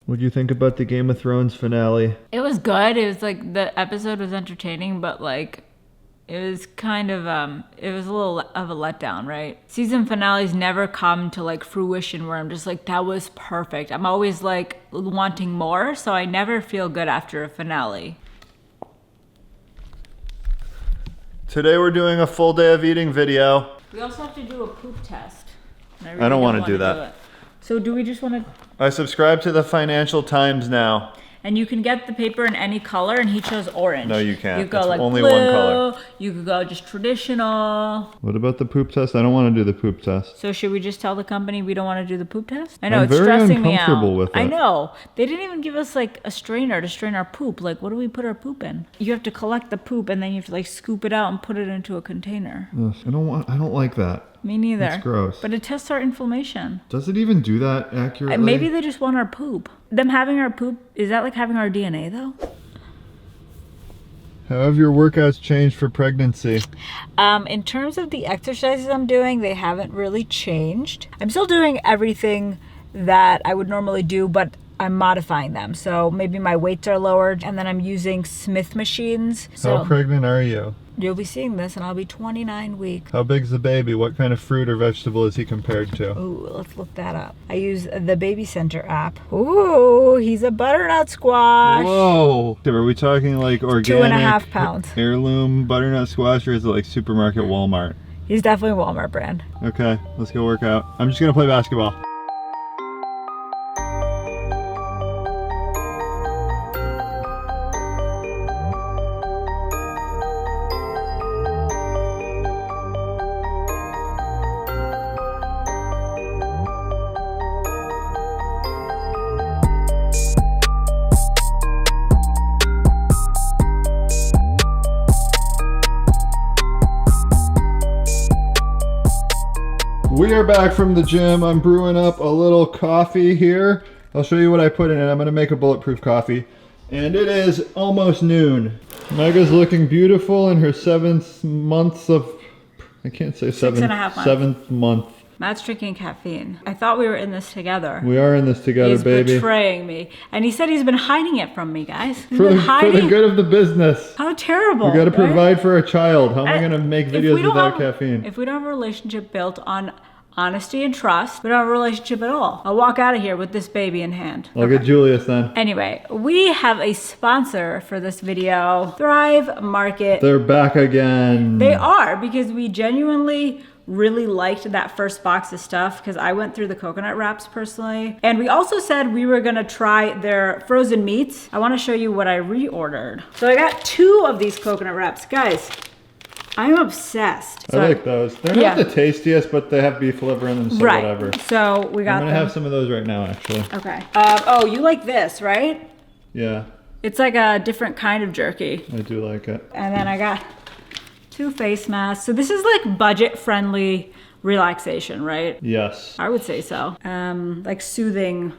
What do you think about the Game of Thrones finale? It was good. It was like the episode was entertaining, but like it was kind of it was a little of a letdown, right? Season finales never come to like fruition where I'm just like, that was perfect. I'm always like wanting more, so I never feel good after a finale. Today we're doing a full day of eating video. We also have to do a poop test. And I don't want to do that. So do we just want to... I subscribe to the Financial Times now. And you can get the paper in any color, and he chose orange. No, you can't. You go it's like only blue, one color. you could go just traditional. What about the poop test? I don't want to do the poop test. So should we just tell the company we don't want to do the poop test? I know, I'm it's very stressing me out. uncomfortable with it. I know. They didn't even give us like a strainer to strain our poop. Like, what do we put our poop in? You have to collect the poop, and then you have to like scoop it out and put it into a container. Ugh, I don't like that. Me neither. It's gross. But it tests our inflammation. Does it even do that accurately? Maybe they just want our poop. Them having our poop, is that like having our DNA though? How have your workouts changed for pregnancy? In terms of the exercises I'm doing, they haven't really changed. I'm still doing everything that I would normally do, but I'm modifying them. So maybe my weights are lowered, and then I'm using Smith machines. How pregnant are you? You'll be seeing this, and I'll be 29 weeks. How big's the baby? What kind of fruit or vegetable is he compared to? Ooh, let's look that up. I use the Baby Center app. Ooh, he's a butternut squash. Whoa! Are we talking like organic, 2.5 pounds. Heirloom butternut squash, or is it like supermarket Walmart? He's definitely Walmart brand. Okay, let's go work out. I'm just gonna play basketball. We are back from the gym. I'm brewing up a little coffee here. I'll show you what I put in it. I'm gonna make a bulletproof coffee. And it is almost noon. Mega's looking beautiful in her 7th month of, I can't say 7th. 6.5 months. 7th month. Matt's drinking caffeine. I thought we were in this together. We are in this together, He's baby. betraying me. And he said he's been hiding it from me, guys. He's For been the hiding. good of the business. How terrible. We gotta right? provide for a child. How am I And gonna make if videos we don't without have- caffeine? If we don't have a relationship built on honesty and trust, we don't have a relationship at all. I'll walk out of here with this baby in hand. I'll get Julius then. Anyway, we have a sponsor for this video, Thrive Market. They're back again. They are, because we genuinely really liked that first box of stuff, because I went through the coconut wraps personally. And we also said we were gonna try their frozen meats. I wanna show you what I reordered. So I got 2 of these coconut wraps. Guys, I'm obsessed. I like those. They're not the tastiest, but they have beef liver in them, so right. whatever. So we got I'm gonna have some of those right now, actually. Okay. Oh, you like this, right? Yeah, It's like a different kind of jerky. I do like it. And then I got 2 face masks. So this is like budget-friendly relaxation, right? Yes. I would say so. Like soothing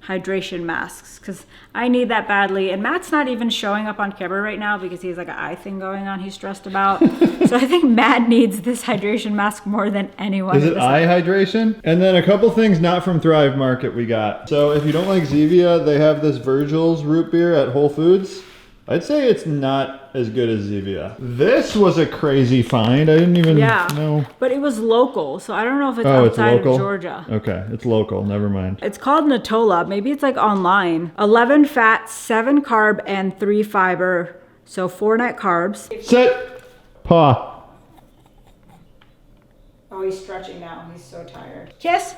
hydration masks, because I need that badly. And Matt's not even showing up on camera right now because he's like an eye thing going on he's stressed about. So I think Matt needs this hydration mask more than anyone. Is it eye hydration? And then a couple things not from Thrive Market we got. So if you don't like Zevia, they have this Virgil's root beer at Whole Foods. I'd say it's not as good as Zevia. This was a crazy find. I didn't even know. But it was local, so I don't know if it's Oh, it's outside local? of Georgia. Okay, it's local. Never mind. It's called Natola. Maybe it's like online. 11 fat, 7 carb, and 3 fiber. So 4 net carbs. Sit. Paw. Oh, he's stretching now. He's so tired. Kiss.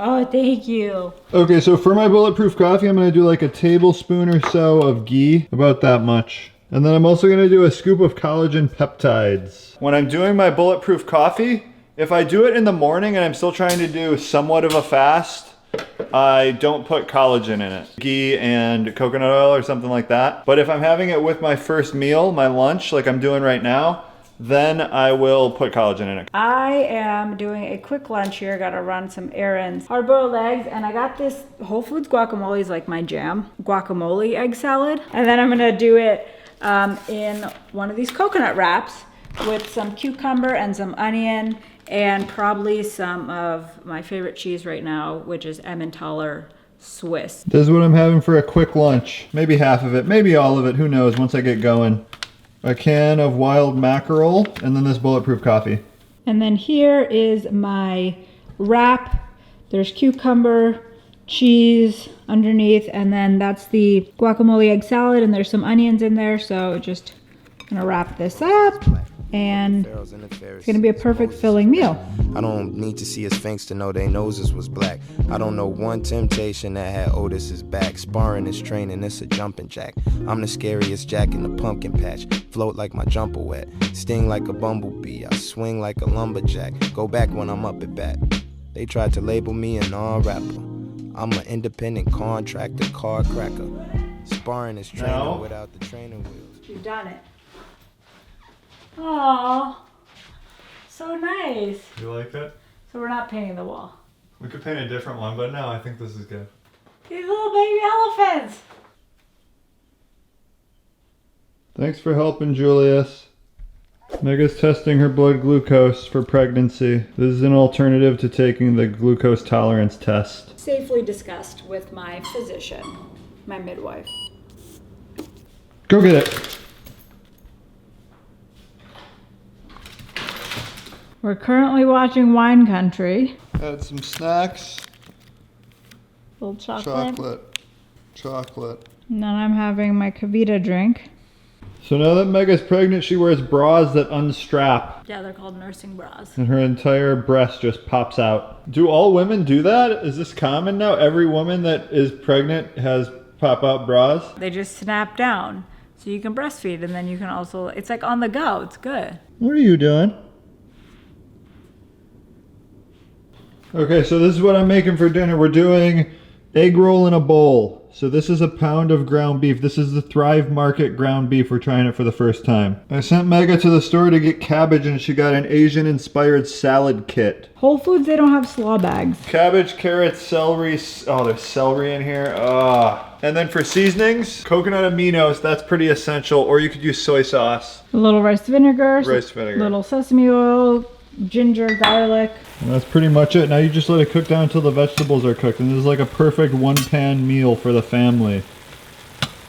Oh, thank you. Okay, so for my bulletproof coffee, I'm gonna do like a tablespoon or so of ghee, about that much. And then I'm also gonna do a scoop of collagen peptides. When I'm doing my bulletproof coffee, if I do it in the morning and I'm still trying to do somewhat of a fast, I don't put collagen in it. Ghee and coconut oil or something like that. But if I'm having it with my first meal, my lunch, like I'm doing right now, then I will put collagen in it. I am doing a quick lunch here. Gotta run some errands. Hard-boiled eggs, and I got this Whole Foods guacamole is like my jam. Guacamole egg salad. And then I'm gonna do it in one of these coconut wraps with some cucumber and some onion and probably some of my favorite cheese right now, which is Emmentaler Swiss. This is what I'm having for a quick lunch. Maybe half of it, maybe all of it, who knows once I get going. A can of wild mackerel, and then this bulletproof coffee. And then here is my wrap. There's cucumber, cheese underneath, and then that's the guacamole egg salad, and there's some onions in there, so just gonna wrap this up, and it's gonna be a perfect filling meal. I don't need to see a sphinx to know their noses was black. I don't know one temptation that had Otis's back. Sparring is training, it's a jumping jack. I'm the scariest jack in the pumpkin patch. Float like my jumper wet, sting like a bumblebee. I swing like a lumberjack, go back when I'm up at bat. They tried to label me a non-rapper. I'm an independent contractor, car cracker. Sparring is training without the training wheels. You've done it. Aww, so nice. You like it? So we're not painting the wall. We could paint a different one, but no, I think this is good. These little baby elephants. Thanks for helping, Julius. Mega's testing her blood glucose for pregnancy. This is an alternative to taking the glucose tolerance test. Safely discussed with my physician, my midwife. Go get it. We're currently watching Wine Country. Add some snacks. Little chocolate. Chocolate. And then I'm having my Kavita drink. So now that Mega's pregnant, she wears bras that unstrap. Yeah, they're called nursing bras. And her entire breast just pops out. Do all women do that? Is this common now? Every woman that is pregnant has pop-out bras? They just snap down. So you can breastfeed, and then you can also, it's like on the go. It's good. What are you doing? Okay, so this is what I'm making for dinner. We're doing egg roll in a bowl. So this is a pound of ground beef. This is the Thrive Market ground beef. We're trying it for the first time. I sent Mega to the store to get cabbage, and she got an Asian-inspired salad kit. Whole Foods, they don't have slaw bags. Cabbage, carrots, celery. Oh, there's celery in here. And then for seasonings, coconut aminos. That's pretty essential. Or you could use soy sauce. A little rice vinegar. Rice vinegar. Little sesame oil, ginger, garlic. And that's pretty much it. Now you just let it cook down until the vegetables are cooked. And this is like a perfect one-pan meal for the family.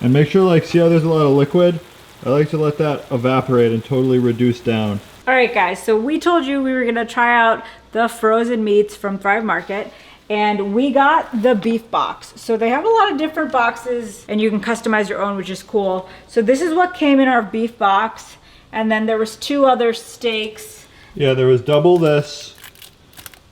And make sure, like, see how there's a lot of liquid? I like to let that evaporate and totally reduce down. All right, guys, so we told you we were gonna try out the frozen meats from Thrive Market, and we got the beef box. So they have a lot of different boxes, and you can customize your own, which is cool. So this is what came in our beef box, and then there was 2 other steaks. Yeah, there was double this,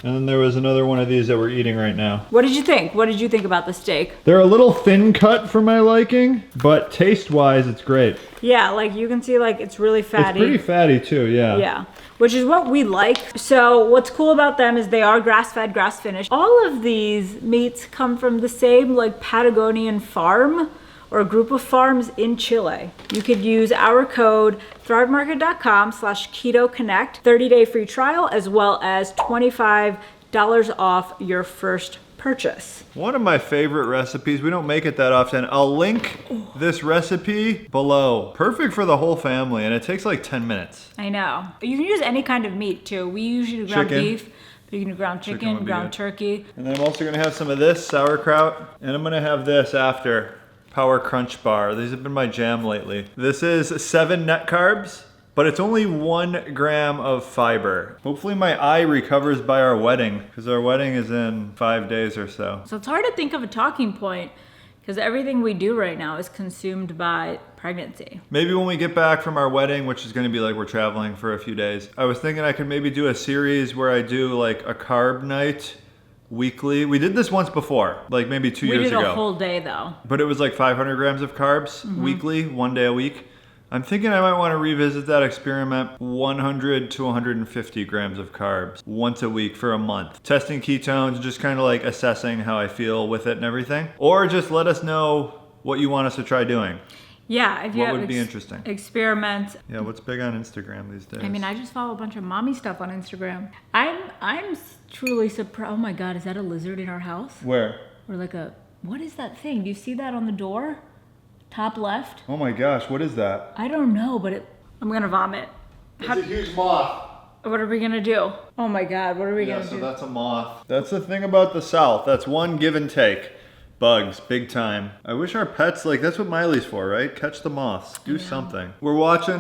and then there was another one of these that we're eating right now. What did you think? What did you think about the steak? They're a little thin cut for my liking, but taste-wise, it's great. Yeah, like you can see, like it's really fatty. It's pretty fatty too, yeah. Yeah, which is what we like. So what's cool about them is they are grass-fed, grass-finished. All of these meats come from the same like Patagonian farm or a group of farms in Chile. You could use our code thrivemarket.com/KetoConnect, 30-day free trial, as well as $25 off your first purchase. One of my favorite recipes, we don't make it that often. I'll link this recipe below. Perfect for the whole family, and it takes like 10 minutes. I know. You can use any kind of meat too. We usually do ground Chicken. beef, but you can do ground Chicken chicken, would be ground good. turkey. And then I'm also gonna have some of this sauerkraut, and I'm gonna have this after. Power Crunch Bar. These have been my jam lately. This is 7 net carbs, but it's only 1 gram of fiber. Hopefully my eye recovers by our wedding, because our wedding is in 5 days or so. So it's hard to think of a talking point because everything we do right now is consumed by pregnancy. Maybe when we get back from our wedding, which is gonna be like we're traveling for a few days, I was thinking I could maybe do a series where I do like a carb night weekly. We did this once before, like maybe 2 years ago. We did a whole day though. But it was like 500 grams of carbs weekly, 1 day a week. I'm thinking I might want to revisit that experiment, 100 to 150 grams of carbs once a week for a month. Testing ketones, just kind of like assessing how I feel with it and everything. Or just let us know what you want us to try doing. Yeah, if you What have would be interesting? Experiment. Yeah, what's big on Instagram these days? I mean, I just follow a bunch of mommy stuff on Instagram. I'm truly surprised. Oh my God, is that a lizard in our house? Where? Or like what is that thing? Do you see that on the door? Top left? Oh my gosh, what is that? I don't know, but I'm gonna vomit. It's a huge moth. What are we gonna do? Oh my God, what are we Yeah, gonna so do? that's a moth. That's the thing about the South. That's one give and take. Bugs, big time. I wish our pets, like, that's what Miley's for, right? Catch the moths. Do something. We're watching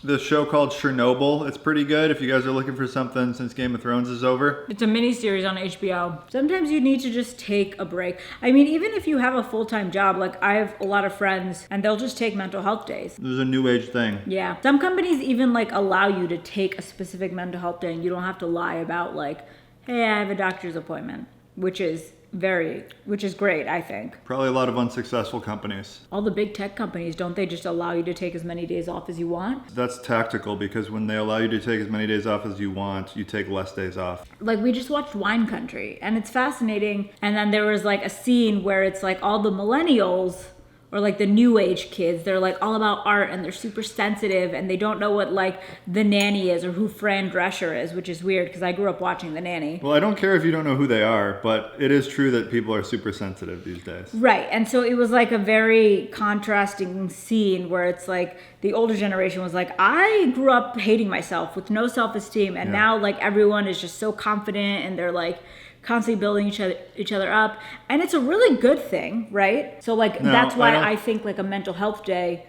this show called Chernobyl. It's pretty good if you guys are looking for something since Game of Thrones is over. It's a mini series on HBO. Sometimes you need to just take a break. I mean, even if you have a full-time job, like I have a lot of friends and they'll just take mental health days. This is a new age thing. Yeah. Some companies even like allow you to take a specific mental health day and you don't have to lie about like, hey, I have a doctor's appointment, which is great, I think. Probably a lot of unsuccessful companies. All the big tech companies, don't they just allow you to take as many days off as you want? That's tactical because when they allow you to take as many days off as you want, you take less days off. Like we just watched Wine Country and it's fascinating. And then there was like a scene where it's like all the millennials or like the new age kids, they're like all about art and they're super sensitive and they don't know what like The Nanny is or who Fran Drescher is, which is weird because I grew up watching The Nanny. Well, I don't care if you don't know who they are, but it is true that people are super sensitive these days. Right. And so it was like a very contrasting scene where it's like the older generation was like, I grew up hating myself with no self-esteem. And now like everyone is just so confident and they're like constantly building each other up, and it's a really good thing, right? So like that's why I think like a mental health day,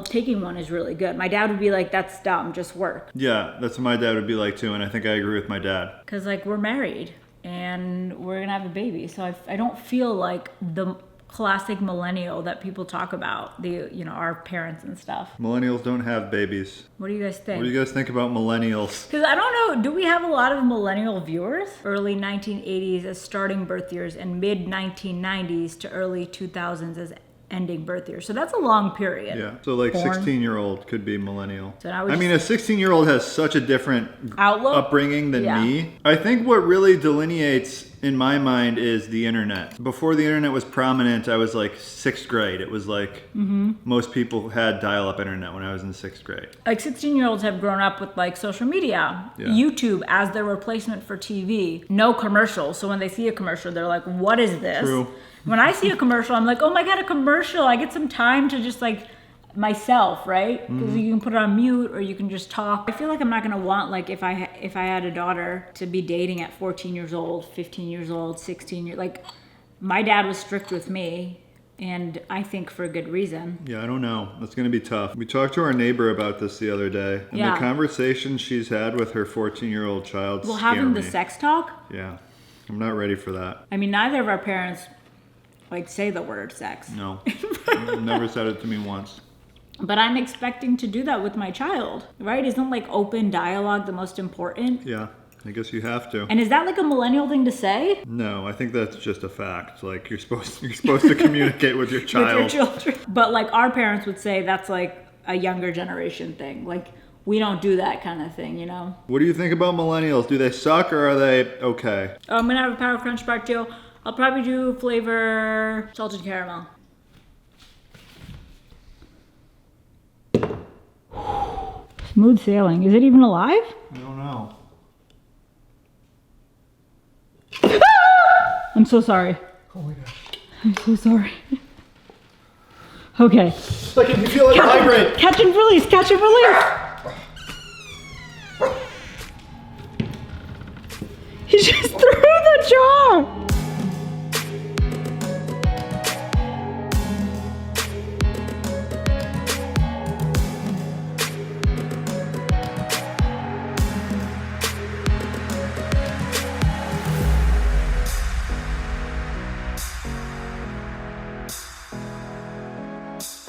taking one is really good. My dad would be like, that's dumb, just work. Yeah, that's what my dad would be like too, and I think I agree with my dad. Because like we're married and we're gonna have a baby, so I don't feel like the classic millennial that people talk about, our parents and stuff. Millennials don't have babies. What do you guys think? What do you guys think about millennials? Because I don't know, do we have a lot of millennial viewers? Early 1980s as starting birth years and mid 1990s to early 2000s as ending birth years. So that's a long period. Yeah, so like Born. 16-year-old could be millennial. So now I mean, a 16-year-old has such a different outlook, upbringing than me. I think what really delineates in my mind is the internet. Before the internet was prominent, I was like 6th grade. It was like most people had dial-up internet when I was in 6th grade. Like 16-year-olds have grown up with like social media, YouTube as their replacement for TV. No commercials. So when they see a commercial, they're like, what is this? True. When I see a commercial, I'm like, oh my God, a commercial. I get some time to just like myself, right? Because you can put it on mute or you can just talk. I feel like I'm not gonna want like if I had a daughter to be dating at 14 years old, 15 years old, 16 years. Like my dad was strict with me, and I think for a good reason. Yeah, I don't know. That's gonna be tough. We talked to our neighbor about this the other day, and the conversation she's had with her 14-year-old child. Well, having the sex talk. Yeah, I'm not ready for that. I mean, neither of our parents like say the word sex. No, never said it to me once. But I'm expecting to do that with my child, right? Isn't like open dialogue the most important? Yeah, I guess you have to. And is that like a millennial thing to say? No, I think that's just a fact. Like you're supposed to communicate with your child. With your children. But like our parents would say that's like a younger generation thing. Like we don't do that kind of thing, you know? What do you think about millennials? Do they suck or are they okay? Oh, I'm gonna have a Power Crunch bar too. I'll probably do flavor salted caramel. Smooth sailing. Is it even alive? I don't know. I'm so sorry. Oh my gosh. I'm so sorry. Okay. Like if you feel it vibrate. Catch and release, catch and release.